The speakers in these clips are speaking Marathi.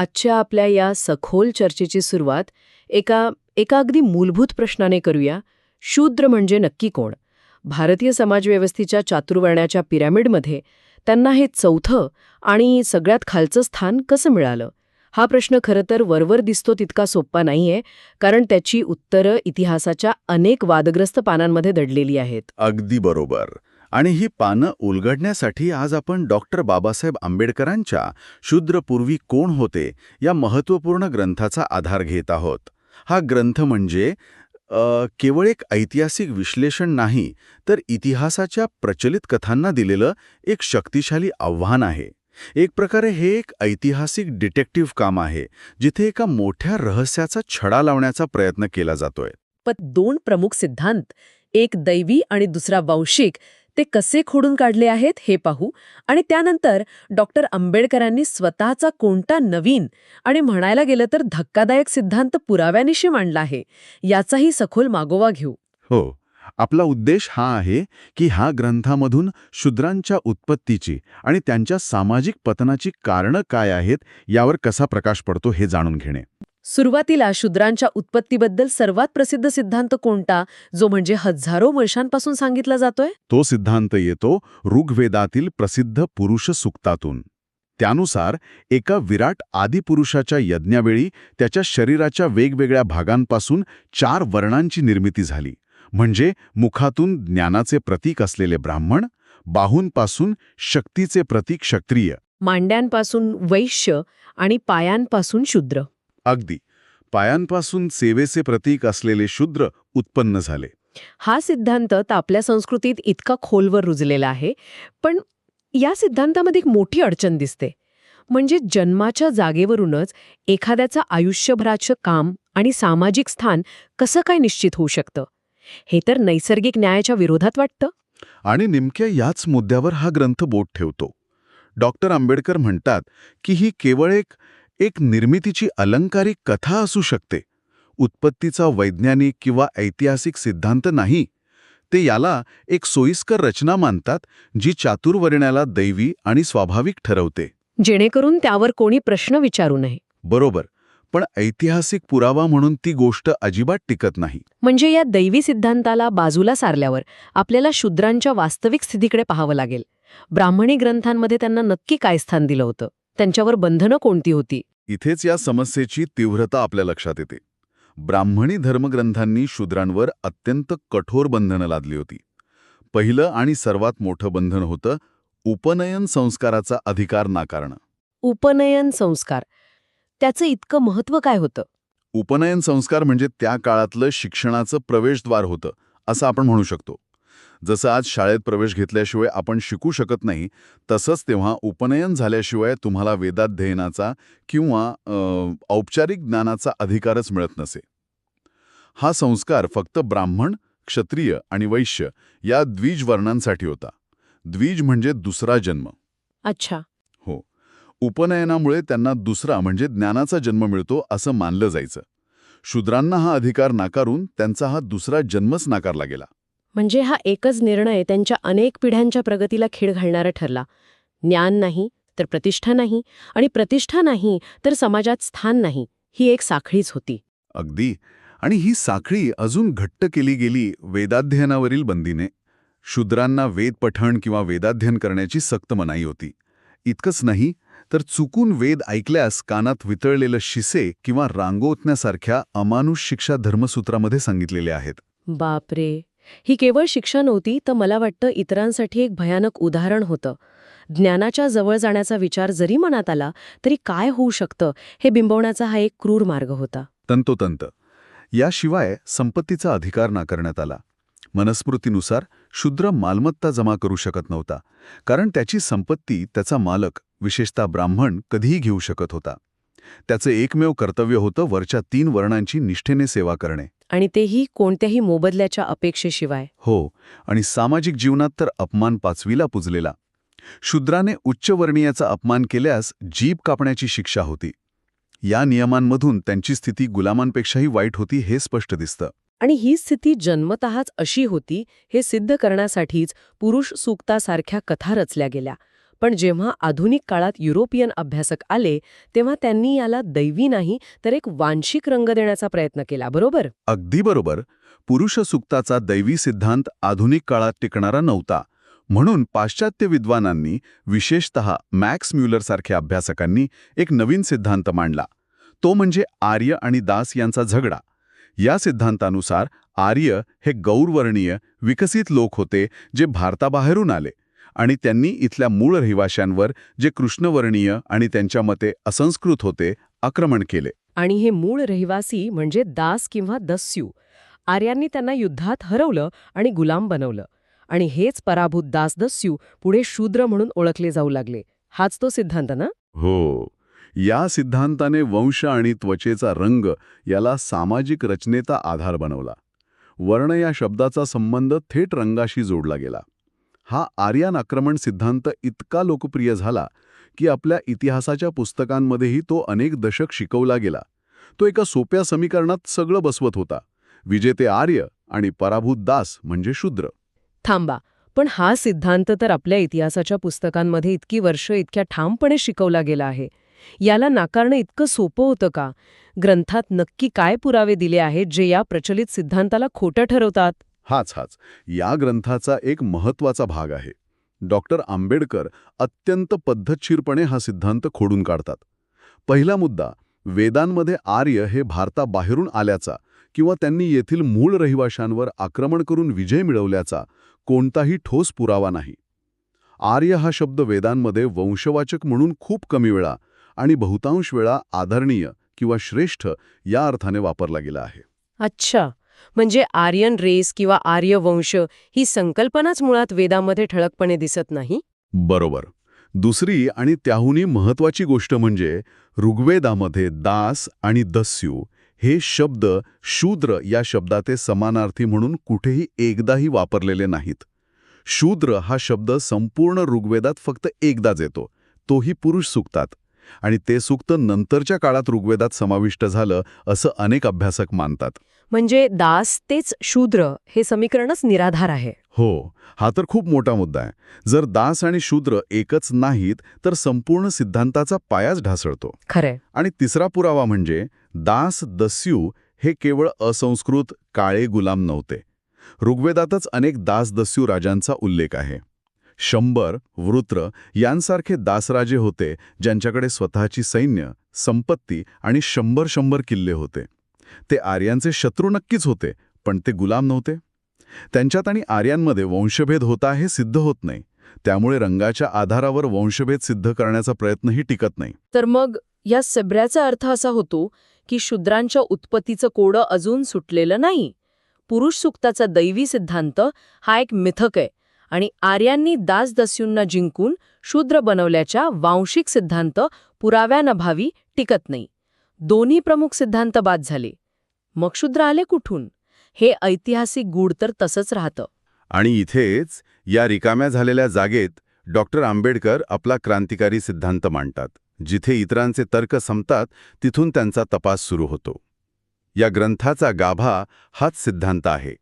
आजच्या आपल्या या सखोल चर्चेची सुरुवात एका एका अगदी मूलभूत प्रश्नाने करूया. शूद्र म्हणजे नक्की कोण? भारतीय समाजव्यवस्थेच्या चातुर्वर्ण्याच्या पिरॅमिडमध्ये त्यांना हे चौथं आणि सगळ्यात खालचं स्थान कसं मिळालं? हा प्रश्न खरं तर वरवर दिसतो तितका सोप्पा नाहीये, कारण त्याची उत्तरं इतिहासाच्या अनेक वादग्रस्त पानांमध्ये दडलेली आहेत. अगदी बरोबर. आणि ही पानं उलगडण्यासाठी आज आपण डॉक्टर बाबासाहेब आंबेडकरांच्या शूद्रपूर्वी कोण होते या महत्त्वपूर्ण ग्रंथाचा आधार घेत आहोत. हा ग्रंथ म्हणजे केवळ एक ऐतिहासिक विश्लेषण नाही, तर इतिहासाच्या प्रचलित कथांना दिलेलं एक शक्तिशाली आव्हान आहे. एक प्रकारे हे एक ऐतिहासिक डिटेक्टिव्ह काम आहे, जिथे एका मोठ्या रहस्याचा छडा लावण्याचा प्रयत्न केला जातोय. पण दोन प्रमुख सिद्धांत, एक दैवी आणि दुसरा वंशिक, ते कसे खोडून काढले आहेत हे पाहू. आणि त्यानंतर डॉक्टर आंबेडकरांनी स्वतःचा कोणता नवीन आणि म्हणायला गेलं तर धक्कादायक सिद्धांत पुराव्यानिशी मांडला आहे, याचाही सखोल मागोवा घेऊ. हो, आपला उद्देश हा आहे की ह्या ग्रंथामधून शूद्रांच्या उत्पत्तीची आणि त्यांच्या सामाजिक पतनाची कारणं काय आहेत यावर कसा प्रकाश पडतो हे जाणून घेणे. सुरुवातीला शूद्रांच्या उत्पत्तीबद्दल सर्वात प्रसिद्ध सिद्धांत कोणता, जो म्हणजे हजारो वर्षांपासून सांगितला जातोय? तो सिद्धांत येतो ऋग्वेदातील प्रसिद्ध पुरुष सूक्तातून. त्यानुसार एका विराट आदिपुरुषाच्या यज्ञावेळी त्याच्या शरीराच्या वेगवेगळ्या भागांपासून 4 वर्णांची निर्मिती झाली. म्हणजे मुखातून ज्ञानाचे प्रतीक असलेले ब्राह्मण, बाहूंपासून शक्तीचे प्रतीक क्षत्रिय, मांड्यांपासून वैश्य आणि पायांपासून शूद्र. अगदी पायांपासून सेवेचे प्रतीक असलेले शूद्र उत्पन्न झाले. हा सिद्धांत तर आपल्या संस्कृतीत इतका खोलवर रुजलेला आहे, पण या सिद्धांतामध्ये एक मोठी अडचण दिसते. म्हणजे जन्माच्या जागेवरूनच एखाद्याचं आयुष्यभराचं काम आणि सामाजिक स्थान कसं काय निश्चित होऊ शकतं? हे तर नैसर्गिक न्यायाच्या विरोधात वाटतं. आणि नेमक्या याच मुद्द्यावर हा ग्रंथ बोट ठेवतो. डॉक्टर आंबेडकर म्हणतात की ही केवळ एक निर्मितीची अलंकारिक कथा असू शकते. उत्पत्तीचा वैज्ञानिक किंवा ऐतिहासिक सिद्धांत नाही. ते याला एक सोयीस्कर रचना मानतात, जी चातुर्वर्ण्याला दैवी आणि स्वाभाविक ठरवते, जेणेकरून त्यावर कोणी प्रश्न विचारू नये. बरोबर. पण ऐतिहासिक पुरावा म्हणून ती गोष्ट अजिबात टिकत नाही. म्हणजे या दैवी सिद्धांताला बाजूला सारल्यावर आपल्याला शूद्रांच्या वास्तविक स्थितीकडे पाहावं लागेल. ब्राह्मणी ग्रंथांमध्ये त्यांना नक्की काय स्थान दिलं होतं? त्यांच्यावर बंधनं कोणती होती? इथेच या समस्येची तीव्रता आपल्या लक्षात येते. ब्राह्मणी धर्मग्रंथांनी शूद्रांवर अत्यंत कठोर बंधनं लादली होती. पहिलं आणि सर्वात मोठं बंधन होतं उपनयन संस्काराचा अधिकार नाकारणं. उपनयन संस्कार, त्याचं इतकं महत्त्व काय होतं? उपनयन संस्कार म्हणजे त्या काळातलं शिक्षणाचं प्रवेशद्वार होतं, असं आपण म्हणू शकतो. जसं आज शाळेत प्रवेश घेतल्याशिवाय आपण शिकू शकत नाही, तसंच तेव्हा उपनयन झाल्याशिवाय तुम्हाला वेदाध्ययनाचा किंवा औपचारिक ज्ञानाचा अधिकारच मिळत नसे. हा संस्कार फक्त ब्राह्मण, क्षत्रिय आणि वैश्य या द्विज वर्णांसाठी होता. द्विज म्हणजे दुसरा जन्म. अच्छा. हो. उपनयनामुळे त्यांना दुसरा म्हणजे ज्ञानाचा जन्म मिळतो असं मानलं जायचं. शूद्रांना हा अधिकार नाकारून त्यांचा हा दुसरा जन्मच नाकारला गेला. म्हणजे हा एकच निर्णय त्यांच्या अनेक पिढ्यांच्या प्रगतीला खीळ घालणारा ठरला. ज्ञान नाही तर प्रतिष्ठा नाही, आणि प्रतिष्ठा नाही तर समाजात स्थान नाही, ही एक साखळीच होती. अगदी. आणि ही साखळी अजून घट्ट केली गेली वेदाध्ययनावरील बंदीने. शूद्रांना वेद पठण किंवा वेदाध्ययन करण्याची सक्त मनाई होती. इतकंच नाही तर चुकून वेद ऐकल्यास कानात वितळलेलं शिसे किंवा रांगोतण्यासारख्या अमानुष शिक्षा धर्मसूत्रामध्ये सांगितलेल्या आहेत. बापरे, ही केवळ शिक्षा नव्हती, तर मला वाटतं इतरांसाठी एक भयानक उदाहरण होतं. ज्ञानाच्या जवळ जाण्याचा विचार जरी मनात आला तरी काय होऊ शकतं हे बिंबवण्याचा हा एक क्रूर मार्ग होता. तंतोतंत. याशिवाय संपत्तीचा अधिकार नाकारण्यात आला. मनुस्मृतीनुसार शूद्र मालमत्ता जमा करू शकत नव्हता, कारण त्याची संपत्ती त्याचा मालक, विशेषतः ब्राह्मण, कधीही घेऊ शकत होता. त्याचं एकमेव कर्तव्य होतं वरच्या 3 वर्णांची निष्ठेने सेवा करणे. आणि तेही कोणत्याही मोबदल्याच्या अपेक्षेशिवाय. हो. आणि सामाजिक जीवनात तर अपमान 5वीला पुजलेला. शूद्राने उच्चवर्णीयाचा अपमान केल्यास जीभ कापण्याची शिक्षा होती. या नियमांमधून त्यांची स्थिती गुलामांपेक्षाही वाईट होती हे स्पष्ट दिसतं. आणि ही स्थिती जन्मतःच अशी होती हे सिद्ध करण्यासाठीच पुरुष सूक्तासारख्या कथा रचल्या गेल्या. पण जेव्हा आधुनिक काळात युरोपियन अभ्यासक आले तेव्हा त्यांनी याला दैवी नाही तर एक वांशिक रंग देण्याचा प्रयत्न केला, बरोबर? अगदी बरोबर. पुरुष सुक्ताचा दैवी सिद्धांत आधुनिक काळात टिकणारा नव्हता. म्हणून पाश्चात्य विद्वानांनी, विशेषतः मॅक्स म्युलरसारख्या अभ्यासकांनी एक नवीन सिद्धांत मांडला. तो म्हणजे आर्य आणि दास यांचा झगडा. या सिद्धांतानुसार आर्य हे गौरवर्णीय, विकसित लोक होते जे भारताबाहेरून आले आणि त्यांनी इथल्या मूळ रहिवाशांवर, जे कृष्णवर्णीय आणि त्यांच्या मते असंस्कृत होते, आक्रमण केले. आणि हे मूळ रहिवासी म्हणजे दास किंवा दस्यू. आर्यांनी त्यांना युद्धात हरवलं आणि गुलाम बनवलं. आणि हेच पराभूत दासदस्यू पुढे शूद्र म्हणून ओळखले जाऊ लागले. हाच तो सिद्धांत ना? हो. या सिद्धांताने वंश आणि त्वचेचा रंग याला सामाजिक रचनेचा आधार बनवला. वर्ण या शब्दाचा संबंध थेट रंगाशी जोडला गेला. हा आर्यन आक्रमण सिद्धांत इतका लोकप्रिय झाला की आपल्या इतिहासाच्या पुस्तकांमध्येही तो अनेक दशक शिकवला गेला. तो एका सोप्या समीकरणात सगळं बसवत होता: विजेते आर्य आणि पराभूत दास म्हणजे शूद्र. थांबा, पण हा सिद्धांत तर आपल्या इतिहासाच्या पुस्तकांमध्ये इतकी वर्ष इतक्या ठामपणे शिकवला गेला आहे. याला नाकारणं इतकं सोपं होतं का? ग्रंथात नक्की काय पुरावे दिले आहेत जे या प्रचलित सिद्धांताला खोटं ठरवतात? हाच या ग्रंथाचा एक महत्वाचा भाग आहे. डॉक्टर आंबेडकर अत्यंत पद्धतशीरपणे हा सिद्धांत खोडून काढतात. पहिला मुद्दा, वेदांमध्ये आर्य हे भारताबाहेरून आल्याचा किंवा त्यांनी येथील मूळ रहिवाशांवर आक्रमण करून विजय मिळवल्याचा कोणताही ठोस पुरावा नाही. आर्य हा शब्द वेदांमध्ये वंशवाचक म्हणून खूप कमी वेळा आणि बहुतांश वेळा आदरणीय किंवा श्रेष्ठ या अर्थाने वापरला गेला आहे. अच्छा, म्हणजे आर्यन रेस किंवा आर्य वंश ही संकल्पनाच मुळात वेदामध्ये ठळकपणे दिसत नाही? बरोबर. दुसरी आणि त्याहूनही महत्वाची गोष्ट म्हणजे ऋग्वेदामध्ये दास आणि दस्यू हे शब्द शूद्र या शब्दाचे समानार्थी म्हणून कुठेही एकदाही वापरलेले नाहीत. शूद्र हा शब्द संपूर्ण ऋग्वेदात फक्त एकदाच येतो, तोही पुरुष सूक्तात. आणि ते सूक्त नंतरच्या काळात ऋग्वेदात समाविष्ट झालं असं अनेक अभ्यासक मानतात. म्हणजे दास तेच शूद्र हे समीकरणच निराधार आहे. हो, हा तर खूप मोठा मुद्दा आहे. जर दास आणि शूद्र एकच नाहीत तर संपूर्ण सिद्धांताचा पायाच ढासळतो. खरंय. आणि तिसरा पुरावा म्हणजे दास दस्यू हे केवळ असंस्कृत काळे गुलाम नव्हते. ऋग्वेदातच अनेक दासदस्यू राजांचा उल्लेख आहे. शंबर, वृत्र यांसारखे दासराजे होते ज्यांच्याकडे स्वतःची सैन्य, संपत्ती आणि 100 किल्ले होते. ते आर्यांचे शत्रू नक्कीच होते, पण ते गुलाम नव्हते. त्यांच्यात आणि आर्यांमध्ये वंशभेद होता हे सिद्ध होत नाही. त्यामुळे रंगाच्या आधारावर वंशभेद सिद्ध करण्याचा प्रयत्नही टिकत नाही. तर मग या सगळ्याचा अर्थ असा होतो की शूद्रांच्या उत्पत्तीचं कोडं अजून सुटलेलं नाही. पुरुष सुक्ताचा दैवी सिद्धांत हा एक मिथक आहे आणि आर्यांनी दासदस्यूंना जिंकून शूद्र बनवल्याच्या वांशिक सिद्धांत पुराव्यानभावी टिकत नाही. दोन्ही प्रमुख सिद्धांत बाद झाले. मग शूद्र आले कुठून? हे ऐतिहासिक गूढ तर तसंच राहतं. आणि इथेच या रिकाम्या झालेल्या जागेत डॉक्टर आंबेडकर आपला क्रांतिकारी सिद्धांत मांडतात. जिथे इतरांचे तर्क संपतात तिथून त्यांचा तपास सुरू होतो. या ग्रंथाचा गाभा हाच सिद्धांत आहे.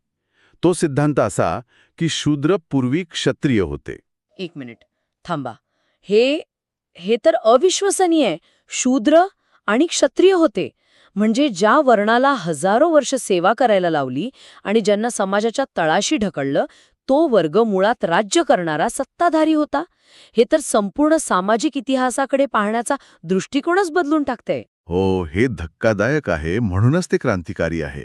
तो सिद्धांत असा की शूद्र पूर्वी क्षत्रिय होते. एक मिनिट थांबा. हे तर अविश्वसनीय आहे. शूद्र आणि क्षत्रिय होते म्हणजे ज्या वर्णाला हजारो वर्ष सेवा करायला लावली आणि ज्यांना समाजाच्या तळाशी ढकललं, तो वर्ग मुळात राज्य करणारा सत्ताधारी होता. हे तर संपूर्ण सामाजिक इतिहासाकडे पाहण्याचा दृष्टिकोनच बदलून टाकतंय. हो, हे धक्कादायक आहे, म्हणूनच ते क्रांतिकारी आहे.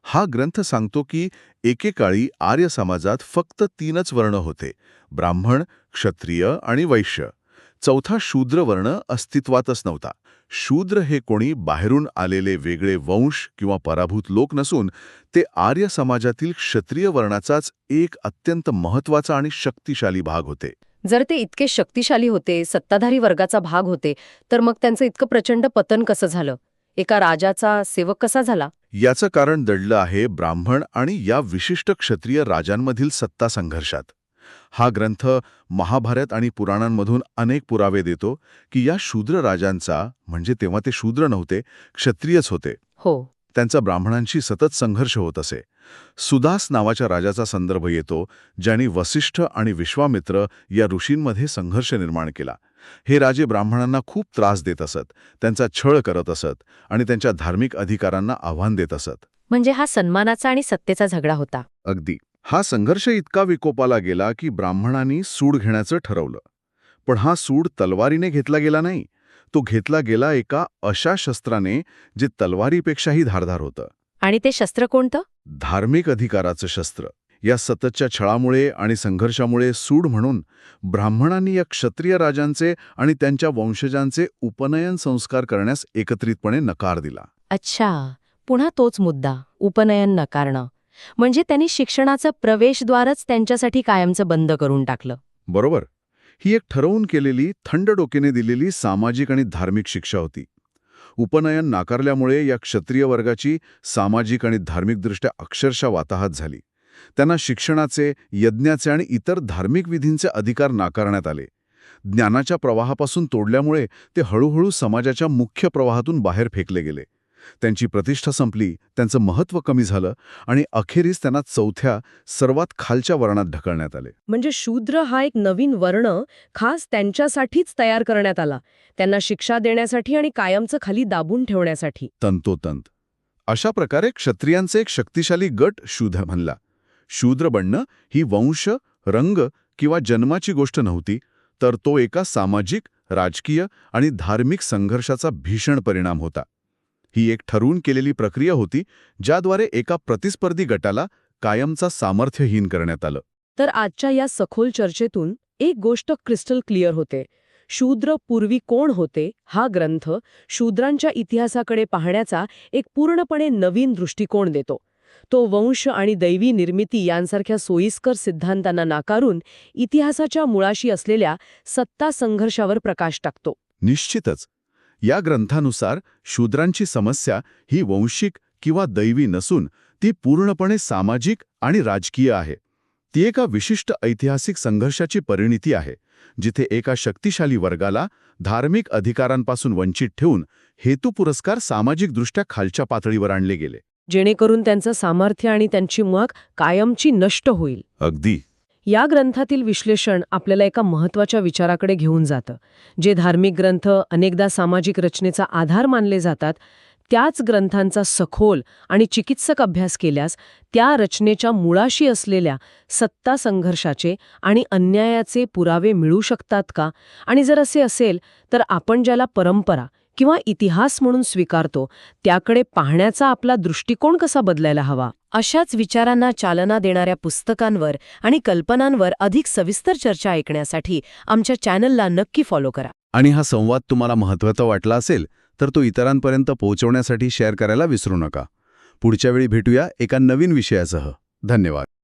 हा ग्रंथ सांगतो की एकेकाळी आर्य समाजात फक्त 3च वर्ण होते: ब्राह्मण, क्षत्रिय आणि वैश्य. चौथा शूद्र वर्ण अस्तित्वातच नव्हता. शूद्र हे कोणी बाहेरून आलेले वेगळे वंश किंवा पराभूत लोक नसून ते आर्य समाजातील क्षत्रिय वर्णाचाच एक अत्यंत महत्त्वाचा आणि शक्तिशाली भाग होते. जर ते इतके शक्तिशाली होते, सत्ताधारी वर्गाचा भाग होते, तर मग त्यांचं इतकं प्रचंड पतन कसं झालं? एका राजाचा सेवक कसा झाला? याचं कारण दडलं आहे ब्राह्मण आणि या विशिष्ट क्षत्रिय राजांमधील सत्ता संघर्षात. हा ग्रंथ महाभारत आणि पुराणांमधून अनेक पुरावे देतो की या शूद्र राजांचा, म्हणजे तेव्हा ते शूद्र नव्हते, क्षत्रियच होते. हो. त्यांचा ब्राह्मणांशी सतत संघर्ष होत असे. सुदास नावाच्या राजाचा संदर्भ येतो, ज्यांनी वसिष्ठ आणि विश्वामित्र या ऋषींमध्ये संघर्ष निर्माण केला. हे राजे ब्राह्मणांना खूप त्रास देत असत, त्यांचा छळ करत असत आणि त्यांच्या धार्मिक अधिकारांना आव्हान देत असत. म्हणजे हा सन्मानाचा आणि सत्तेचा झगडा होता. अगदी. हा संघर्ष इतका विकोपाला गेला की ब्राह्मणांनी सूड घेण्याचं ठरवलं. पण हा सूड तलवारीने घेतला गेला नाही. तो घेतला गेला एका अशा शस्त्राने जे तलवारीपेक्षाही धारदार होतं. आणि ते शस्त्र कोणतं? धार्मिक अधिकाराचं शस्त्र. या सततच्या छळामुळे आणि संघर्षामुळे सूड म्हणून ब्राह्मणांनी या क्षत्रिय राजांचे आणि त्यांच्या वंशजांचे उपनयन संस्कार करण्यास एकत्रितपणे नकार दिला. अच्छा, पुन्हा तोच मुद्दा, उपनयन नकारणं. म्हणजे त्यांनी शिक्षणाचं प्रवेशद्वारच त्यांच्यासाठी कायमचं बंद करून टाकलं. बरोबर. ही एक ठरवून केलेली, थंड डोकेने दिलेली सामाजिक आणि धार्मिक शिक्षा होती. उपनयन नाकारल्यामुळे या क्षत्रिय वर्गाची सामाजिक आणि धार्मिकदृष्ट्या अक्षरशः वाताहत झाली. त्यांना शिक्षणाचे, यज्ञाचे आणि इतर धार्मिक विधींचे अधिकार नाकारण्यात आले. ज्ञानाच्या प्रवाहापासून तोडल्यामुळे ते हळूहळू समाजाच्या मुख्य प्रवाहातून बाहेर फेकले गेले. त्यांची प्रतिष्ठा संपली, त्यांचं महत्त्व कमी झालं आणि अखेरीस त्यांना चौथ्या, सर्वात खालच्या वर्णात ढकलण्यात आले. म्हणजे शूद्र हा एक नवीन वर्ण खास त्यांच्यासाठीच तयार करण्यात आला, त्यांना शिक्षा देण्यासाठी आणि कायमचं खाली दाबून ठेवण्यासाठी. तंतोतंत. अशा प्रकारे क्षत्रियांचे एक शक्तिशाली गट शूद्र बनला. शूद्र बनणं ही वंश, रंग किंवा जन्माची गोष्ट नव्हती, तर तो एका सामाजिक, राजकीय आणि धार्मिक संघर्षाचा भीषण परिणाम होता. ही एक ठरवून केलेली प्रक्रिया होती, ज्याद्वारे एका प्रतिस्पर्धी गटाला कायमचा सामर्थ्यहीन करण्यात आलं. तर आजच्या या सखोल चर्चेतून एक गोष्ट क्रिस्टल क्लिअर होते. शूद्र पूर्वी कोण होते हा ग्रंथ शूद्रांच्या इतिहासाकडे पाहण्याचा एक पूर्णपणे नवीन दृष्टिकोन देतो. तो वंश आणि दैवी निर्मिती यांसारख्या सोयीस्कर सिद्धांतांना नाकारून इतिहासाच्या मुळाशी असलेल्या सत्ता संघर्षावर प्रकाश टाकतो. निश्चितच. या ग्रंथानुसार शूद्रांची समस्या ही वंशिक किंवा दैवी नसून ती पूर्णपणे सामाजिक आणि राजकीय आहे. ती एका विशिष्ट ऐतिहासिक संघर्षाची परिणिती आहे, जिथे एका शक्तिशाली वर्गाला धार्मिक अधिकारांपासून वंचित ठेवून हेतुपुरस्कार सामाजिकदृष्ट्या खालच्या पातळीवर आणले गेले, जेणेकरून त्यांचं सामर्थ्य आणि त्यांची मुळा कायमची नष्ट होईल. अगदी. या ग्रंथातील विश्लेषण आपल्याला एका महत्त्वाच्या विचाराकडे घेऊन जातं. जे धार्मिक ग्रंथ अनेकदा सामाजिक रचनेचा आधार मानले जातात, त्याच ग्रंथांचा सखोल आणि चिकित्सक अभ्यास केल्यास त्या रचनेच्या मुळाशी असलेल्या सत्ता संघर्षाचे आणि अन्यायाचे पुरावे मिळू शकतात का? आणि जर असे असेल तर आपण ज्याला परंपरा किंवा इतिहास म्हणून स्वीकारतो त्याकडे पाहण्याचा आपला दृष्टिकोन कसा बदलायला हवा? अशाच विचारांना चालना देणाऱ्या पुस्तकांवर आणि कल्पनांवर अधिक सविस्तर चर्चा ऐकण्यासाठी आमच्या चॅनलला नक्की फॉलो करा. आणि हा संवाद तुम्हाला महत्त्वाचा वाटला असेल तर तो इतरांपर्यंत पोहोचवण्यासाठी शेअर करायला विसरू नका. पुढच्या वेळी भेटूया एका नवीन विषयासह. धन्यवाद.